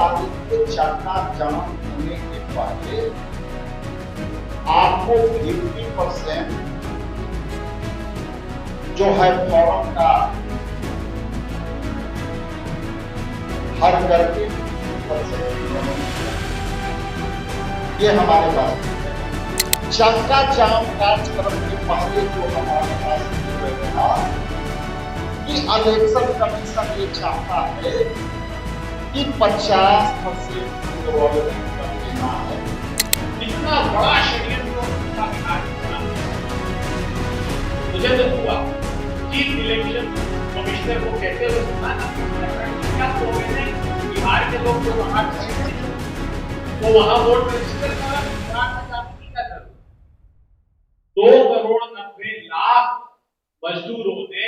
तारीख के चक्का-जाम होने के पहले आपको 50% जो है फॉर्म का भर करके ये हमारे पास चक्का जाम कार्यक्रम के पहले जो हमारे पास था कि इलेक्शन कमीशन ये चाहता है कि 50% डेवलपमेंट कर देना है। इतना बड़ा षड्यंत्र मुझे तो हुआ चीफ इलेक्शन कमिश्नर को कहते हुए सुना क्या बिहार के लोग जो वहां वो वहां वोट रजिस्टर करा, बिहार में जाने क्या करो। 2,90,00,000 मजदूरों ने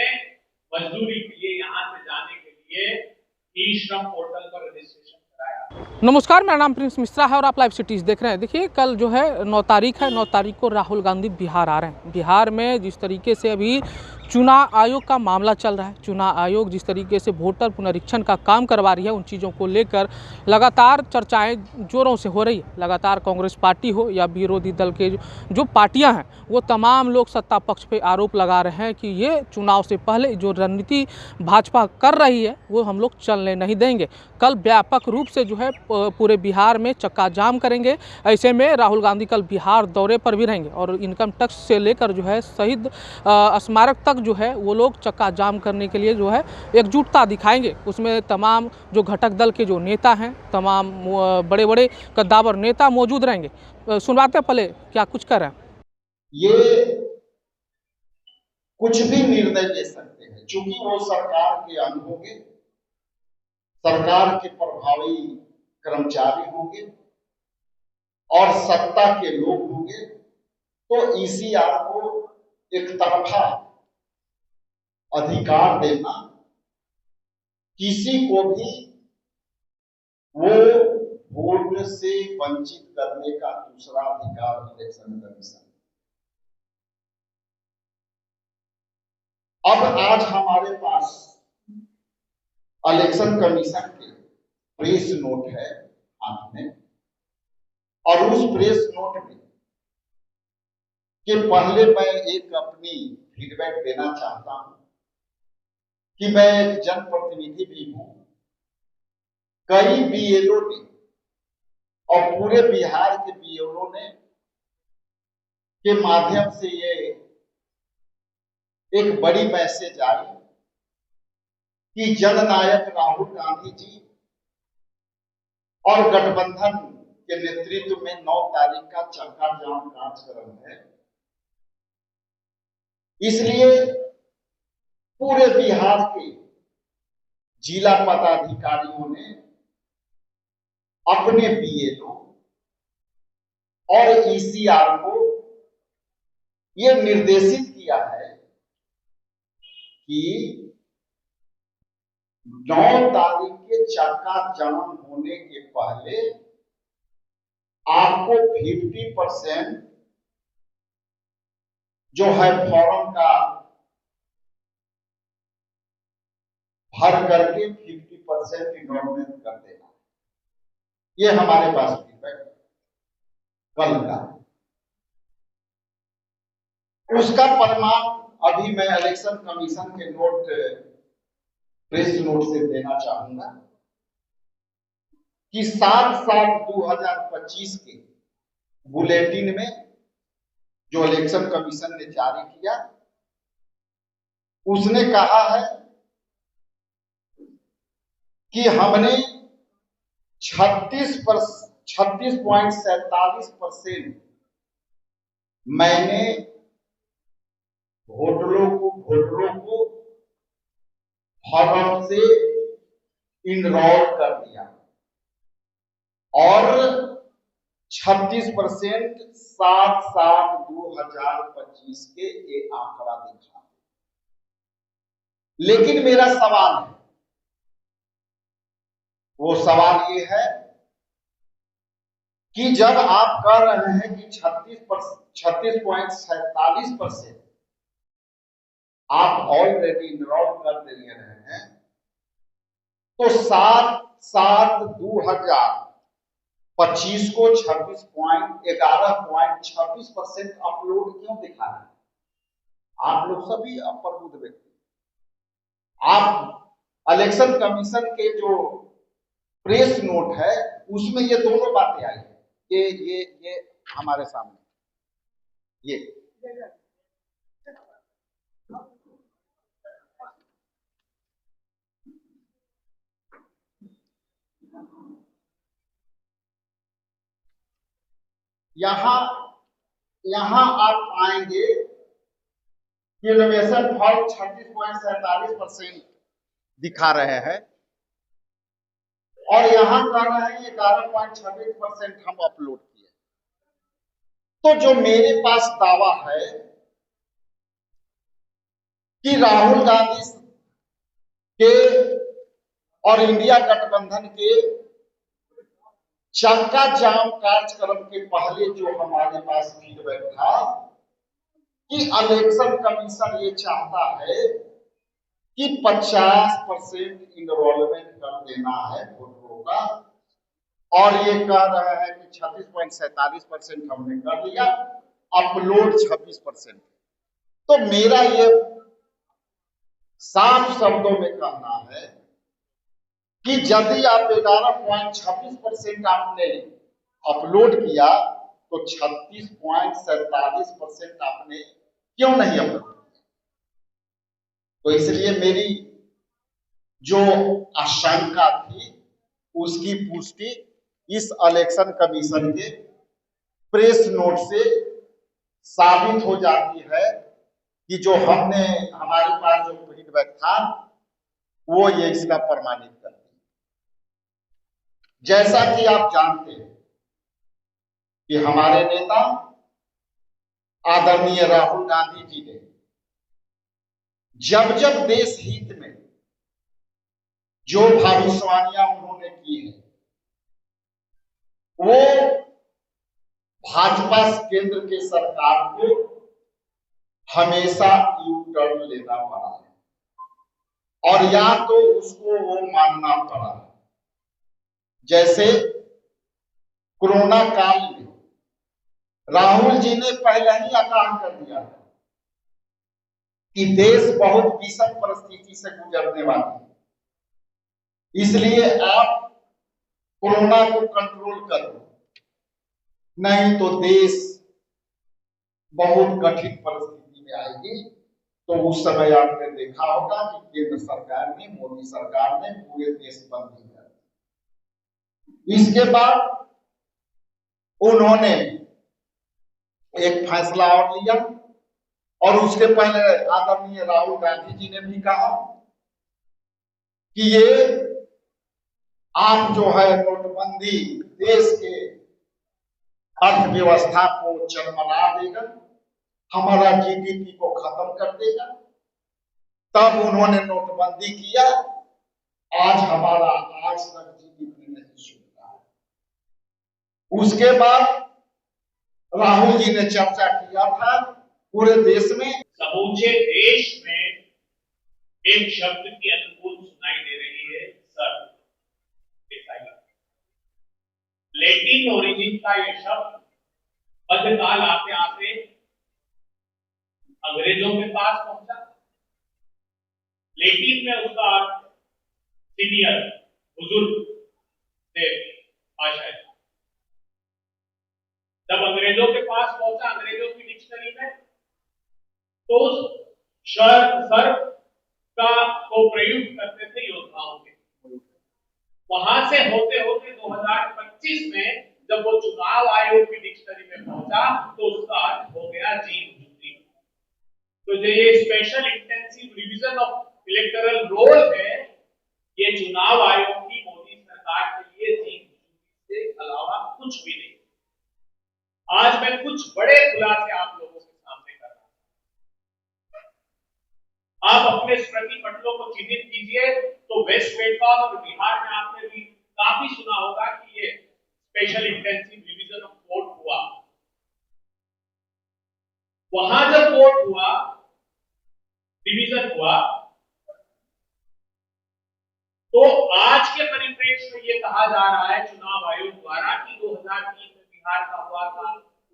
मजदूरी के लिए यहाँ से जाने के लिए ई श्रम पोर्टल पर रजिस्ट्रेशन कराया। नमस्कार, मेरा नाम प्रिंस मिश्रा है और आप लाइव सिटीज देख रहे हैं। देखिए, कल जो है 9 तारीख है, 9 तारीख को राहुल गांधी बिहार आ रहे हैं। बिहार में जिस तरीके से अभी चुनाव आयोग का मामला चल रहा है, चुनाव आयोग जिस तरीके से वोटर पुनरीक्षण का काम करवा रही है, उन चीज़ों को लेकर लगातार चर्चाएं जोरों से हो रही है। लगातार कांग्रेस पार्टी हो या विरोधी दल के जो पार्टियां हैं, वो तमाम लोग सत्ता पक्ष पे आरोप लगा रहे हैं कि ये चुनाव से पहले जो रणनीति भाजपा कर रही है वो हम लोग चलने नहीं देंगे। कल व्यापक रूप से जो है पूरे बिहार में चक्का जाम करेंगे। ऐसे में राहुल गांधी कल बिहार दौरे पर भी रहेंगे और इनकम टैक्स से लेकर जो है शहीद स्मारक तक जो है वो लोग चक्का जाम करने के लिए जो है एकजुटता दिखाएंगे। उसमें तमाम जो घटक दल के जो नेता हैं, तमाम बड़े बड़े कद्दावर नेता मौजूद रहेंगे। सुनवाते हैं पहले क्या कुछ कर रहे हैं। ये कुछ भी निर्णय ले सकते हैं क्योंकि वो सरकार के अंग होंगे, सरकार के प्रभावी कर्मचारी होंगे और सत्ता के लोग होंगे। तो ईसीआर को एक तरफा अधिकार देना, किसी को भी वो वोट से वंचित करने का दूसरा अधिकार इलेक्शन कमीशन। अब आज हमारे पास इलेक्शन कमीशन के प्रेस नोट है हाथ में और उस प्रेस नोट में के पहले मैं एक अपनी फीडबैक देना चाहता हूं कि मैं एक जनप्रतिनिधि भी हूं। कई बीएलओ ने और पूरे बिहार के बीएलओ ने के माध्यम से ये एक बड़ी मैसेज आई कि जननायक राहुल गांधी जी और गठबंधन के नेतृत्व में 9 तारीख का चक्का जाम कार्यक्रम है। इसलिए पूरे बिहार के जिला पदाधिकारियों ने अपने बीएलओ और ईसीआर को यह निर्देशित किया है कि 9 तारीख के चक्का जाम होने के पहले आपको 50% जो है फॉर्म का भर करके 50% इनरोलमेंट कर देना। ये हमारे पास फीडबैक कल का है। उसका परिणाम अभी मैं इलेक्शन कमीशन के नोट प्रेस नोट से देना चाहूंगा कि 7/7/2025 के बुलेटिन में जो इलेक्शन कमीशन ने जारी किया, उसने कहा है कि हमने 36.47% मैंने वोटरों को फॉर्म से इनरोल कर दिया और 36% 7/7/2025 के ये आंकड़ा दिखा। लेकिन मेरा सवाल है, वो सवाल ये है कि जब आप कह रहे हैं कि 36.47% आप ऑलरेडी इनरोल कर दे रहे हैं, तो 7 7/2025 को 11.26% अपलोड क्यों दिखा रहे हैं? आप लोग सभी अप्रबुद्ध व्यक्ति, आप इलेक्शन कमीशन के जो प्रेस नोट है उसमें ये दोनों बातें आई है। ये हमारे सामने ये यहां आप पाएंगे कि इनोवेशन फॉर्म 36.47% दिखा रहे हैं और यहां कह रहे हैं 11.26% हम अपलोड किए। तो जो मेरे पास दावा है कि राहुल गांधी के और इंडिया गठबंधन के चक्का जाम कार्यक्रम के पहले जो हमारे पास फीडबैक था कि इलेक्शन कमीशन ये चाहता है कि 50% इनरोलमेंट कर देना है वोटरों का, और ये कह रहा है कि 36.47% हमने कर दिया, अपलोड 26%। तो मेरा ये साफ शब्दों में कहना है कि यदि आप 11.26% आपने अपलोड किया तो 36.47% आपने क्यों नहीं अपलोड किया? तो इसलिए मेरी जो आशंका थी उसकी पुष्टि इस इलेक्शन कमीशन के प्रेस नोट से साबित हो जाती है कि जो हमने हमारे पास जो फीडबैक था वो ये इसका प्रमाणित करती है। जैसा कि आप जानते हैं कि हमारे नेता आदरणीय राहुल गांधी जी ने जब जब देश हित में जो भविष्यवाणियां उन्होंने की है वो भाजपा केंद्र के सरकार को हमेशा यू टर्न लेना पड़ा है और या तो उसको वो मानना पड़ा है। जैसे कोरोना काल में राहुल जी ने पहले ही आगाह कर दिया था कि देश बहुत विषम परिस्थिति से गुजरने वाला है, इसलिए आप कोरोना को कंट्रोल करो, नहीं तो देश बहुत कठिन परिस्थिति में आएगी। तो उस समय आपने देखा होगा कि केंद्र सरकार ने, मोदी सरकार ने पूरे देश बंदी कर दी। इसके बाद उन्होंने एक फैसला और लिया और उसके पहले आदरणीय राहुल गांधी जी ने भी कहा कि ये आप जो है नोटबंदी देश के अर्थव्यवस्था को चरमरा देगा, हमारा जीडीपी को खत्म कर देगा। तब उन्होंने नोटबंदी किया, आज हमारा आज तक जीडीपी नहीं सुधरा है। उसके बाद राहुल जी ने चर्चा किया था पूरे देश में, समूचे देश में एक शब्द की अनुकूल सुनाई दे रही है, सर। लैटिन ओरिजिन का यह शब्द मध्यकाल आते आते अंग्रेजों के पास पहुंचा। लैटिन में उसका अर्थ सीनियर, बुजुर्ग से आशय। जब अंग्रेजों के पास पहुंचा, अंग्रेजों की डिक्शनरी में, तो सर का को प्रयुक्त करते थे योद्धाओं के। वहां से होते होते 2025 में जब वो चुनाव आयोग की डिक्शनरी में पहुंचा तो उसका अर्थ हो गया जीत झूठी। तो जो ये special intensive revision of electoral roll है, ये चुनाव आयोग की मोदी सरकार के लिए जीत से अलावा कुछ भी नहीं। आज मैं कुछ बड़े खुलासे आप लोगों के सामने कर रहा हूं। आप अपने स्मृति पटलों को चिन्हित कीजिए। तो वेस्ट बंगाल और बिहार में आपने भी काफी सुना होगा कि ये special intensive revision of vote हुआ। वहां जब वोट हुआ, रिवीजन हुआ, तो आज के परिप्रेक्ष्य अपडेट्स में ये कहा जा रहा है चुनाव आयोग द्वारा कि 2003 में बिहार का हुआ था,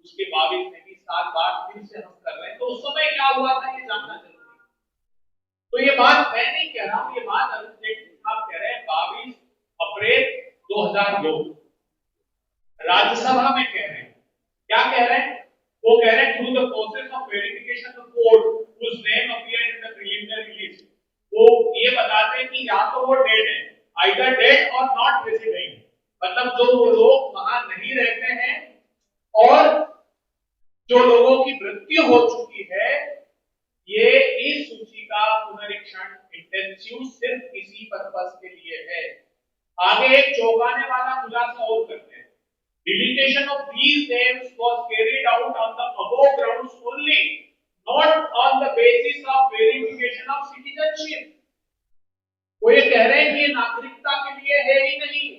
उसके 22 में भी साल बाद फिर से हम कर रहे हैं, तो उस समय क्या हुआ था ये जानना जरूरी है। तो ये बात मैं नहीं कह रहा हूं, ये बात अरुण जेटली साहब कह रहे हैं 22 अप्रैल 2002 राज्यसभा में कह रहे हैं। क्या कह रहे हैं? वो कह रहे हैं through the process of verification of code whose name appeared in the preliminary list, वो ये बताते हैं कि या तो वो डेड है, either dead or not resident, मतलब जो वो लोग वहां नहीं रहते हैं और जो लोगों की मृत्यु हो चुकी है, ये इस सूची का पुनरीक्षण इंटेंसिव सिर्फ इसी पर्पस के लिए है। आगे एक चौंकाने वाला खुलासा और करते हैं। Deletion of these names was carried out on the above grounds only, not on the basis of verification of citizenship. वो ये कह रहे हैं कि ये नागरिकता के लिए है ही नहीं।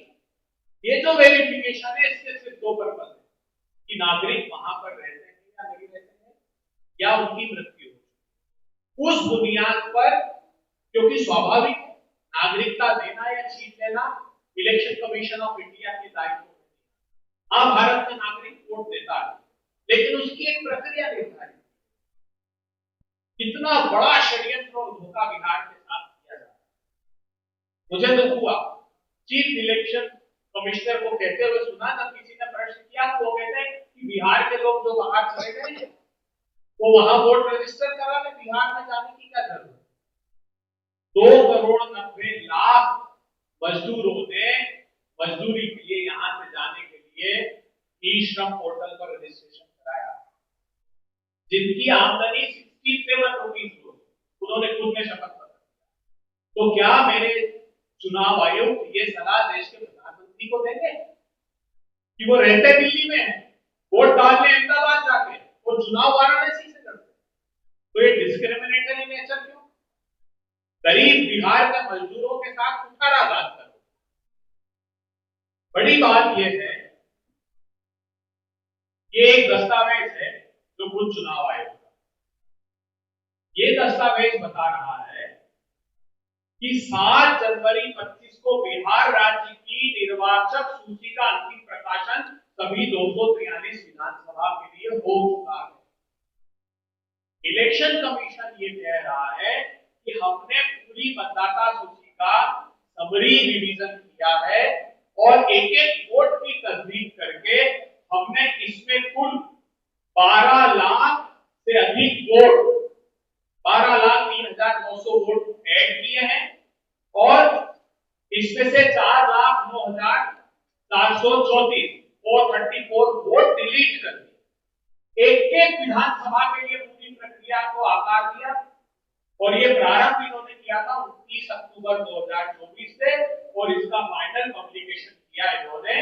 ये जो वेरिफिकेशन है इसके सिर्फ दो पर्पस है कि नागरिक वहां पर रहते हैं या नहीं रहते हैं या उनकी मृत्यु हो। उस बुनियाद पर, क्योंकि स्वाभाविक है नागरिकता देना या छीन लेना इलेक्शन कमीशन ऑफ इंडिया के दायित्व। हाँ, भारत में नागरिक वोट देता है, लेकिन उसकी एक प्रक्रिया निर्धारित। कितना बड़ा षड्यंत्र और धोखा बिहार के साथ किया जा रहा है। मुझे तो हुआ चीफ इलेक्शन कमिश्नर को कहते हुए सुना, जब किसी ने प्रश्न किया तो वो कहते हैं कि बिहार के लोग जो बाहर चले गए वो वहां वोट रजिस्टर करा ले, बिहार में जाने की क्या जरूरत है। 2,90,00,000 मजदूरों ने मजदूरी के लिए यहां से जाने के लिए ई श्रम पोर्टल पर रजिस्ट्रेशन कराया, जिनकी आमदनी 67 रुपीज हो, उन्होंने खुद में शपथ पत्र। तो क्या मेरे चुनाव आयोग ये सलाह देश के प्रधानमंत्री को देंगे कि वो रहते दिल्ली में है, वोट डालने अहमदाबाद जाके और चुनाव वाराणसी से करते? तो ये डिस्क्रिमिनेटरी नेचर क्यों? गरीब बिहार के मजदूरों के साथ कुठाराघात करो। बड़ी बात यह है, ये एक दस्तावेज है जो खुद चुनाव आयोग का, ये दस्तावेज बता रहा है कि 7 जनवरी 25 को बिहार राज्य की निर्वाचक सूची का अंतिम प्रकाशन सभी 243 विधानसभा के लिए हो चुका है। इलेक्शन कमीशन ये कह रहा है कि हमने पूरी मतदाता सूची का समरी रिवीजन किया है और एक एक वोट की तस्दीक करके हमने इसमें कुल 12 लाख से अधिक वोट, 12,03,900 वोट ऐड किए हैं और इसमें से 4,09,434 वोट डिलीट कर दिए। एक एक विधानसभा के लिए पूरी प्रक्रिया को आकार दिया और ये प्रारंभ इन्होंने किया था 29 अक्टूबर 2024 से और इसका फाइनल पब्लिकेशन किया इन्होंने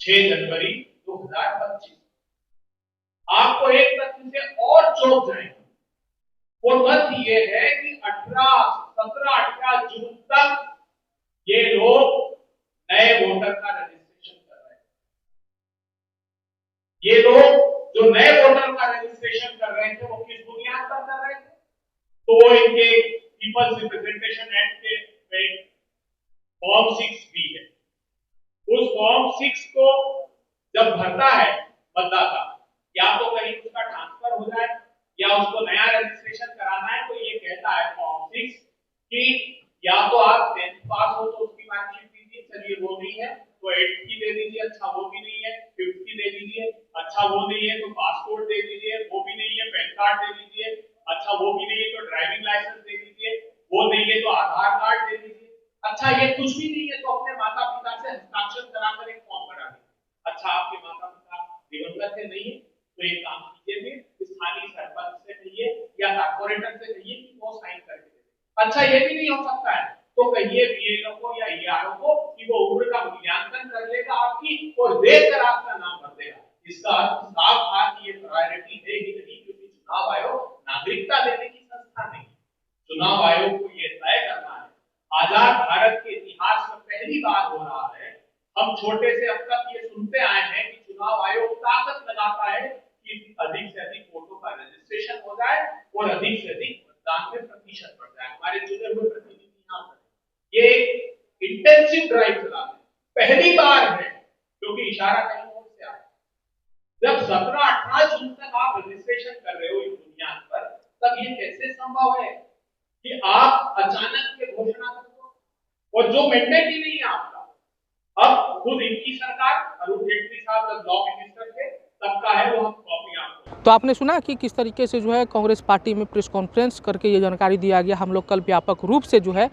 6 जनवरी 2025। आपको एक तथ्य से और चौंक जाएंगे, वो तथ्य ये है कि 17-18 जून तक ये लोग नए वोटर का रजिस्ट्रेशन कर रहे हैं। ये लोग जो नए वोटर का रजिस्ट्रेशन कर रहे थे वो किस बुनियाद पर कर रहे थे? तो वो इनके पीपल्स रिप्रेजेंटेशन एक्ट के फॉर्म 6B है। उस फॉर्म 6 को जब भरता है मतदाता, या तो कहीं उसका ट्रांसफर हो जाए या उसको नया रजिस्ट्रेशन कराना है, तो ये कहता है फॉर्म 6 कि या तो आप 10th पास हो तो उसकी मार्कशीट दीजिए, चलिए वो नहीं है तो 8th की दे दीजिए, अच्छा वो भी नहीं है, 5th की दे दीजिए, अच्छा वो नहीं है तो पासपोर्ट दे दीजिए, वो भी नहीं है पैन कार्ड दे दीजिए, अच्छा वो भी नहीं है तो ड्राइविंग लाइसेंस दे दीजिए, वो नहीं है तो आधार कार्ड दे दीजिए, अच्छा ये कुछ भी नहीं है तो अपने माता पिता से हस्ताक्षर कराकर एक फॉर्म भरा दीजिए। अच्छा आपके माता पिता दिवंगत है, नहीं है तो एक काम कीजिए, फिर स्थानीय सरपंच से कहिए या कारपोरेटर से कहिए कि वो साइन करके दे। अच्छा ये भी नहीं हो सकता है तो कहिए बीएलओ को या ईआरओ को कि वो उम्र का मूल्यांकन कर लेगा आपकी और देखकर आपका नाम भर देगा। इसका अर्थ साफ था कि ये प्रायोरिटी है ही नहीं, क्योंकि चुनाव आयोग नागरिकता देने की संस्था नहीं। चुनाव आयोग को ये तय करना है। आजाद भारत के इतिहास में पहली बार हो रहा है, हम छोटे से अब तक ये सुनते आए हैं कि चुनाव आयोग ताकत लगाता है कि अधिक से अधिक वोटों का रजिस्ट्रेशन हो जाए और अधिक से अधिक मतदान में प्रतिशत बढ़ जाए, हमारे चुने हुए प्रतिनिधि यहाँ पर। ये ड्राइव चला रहे हैं। पहली बार है क्योंकि इशारा कहीं और से आया। जब 17-18 जून तक आप रजिस्ट्रेशन कर रहे हो इस बुनियाद पर, तब ये कैसे संभव है कि आप अचानक से घोषणा कर दो और जो मैंडेट ही नहीं है आपका। अब खुद इनकी सरकार, अरुण जेटली साहब जब लॉ मिनिस्टर थे तब का है, वो हम कॉपी आपको। तो आपने सुना कि किस तरीके से जो है कांग्रेस पार्टी में प्रेस कॉन्फ्रेंस करके ये जानकारी दिया गया। हम लोग कल व्यापक रूप से जो है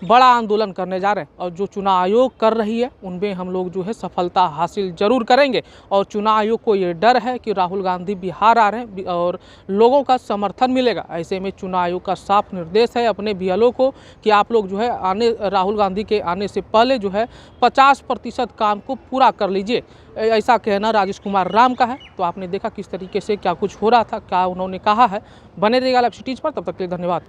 बड़ा आंदोलन करने जा रहे हैं और जो चुनाव आयोग कर रही है उनमें हम लोग जो है सफलता हासिल जरूर करेंगे। और चुनाव आयोग को ये डर है कि राहुल गांधी बिहार आ रहे हैं और लोगों का समर्थन मिलेगा। ऐसे में चुनाव आयोग का साफ निर्देश है अपने बीएलओ को कि आप लोग जो है राहुल गांधी के आने से पहले जो है 50% काम को पूरा कर लीजिए। ऐसा कहना राजेश कुमार राम का है। तो आपने देखा किस तरीके से क्या कुछ हो रहा था, क्या उन्होंने कहा है। बने रहिएगा लाइव सिटीज पर, तब तक के लिए धन्यवाद।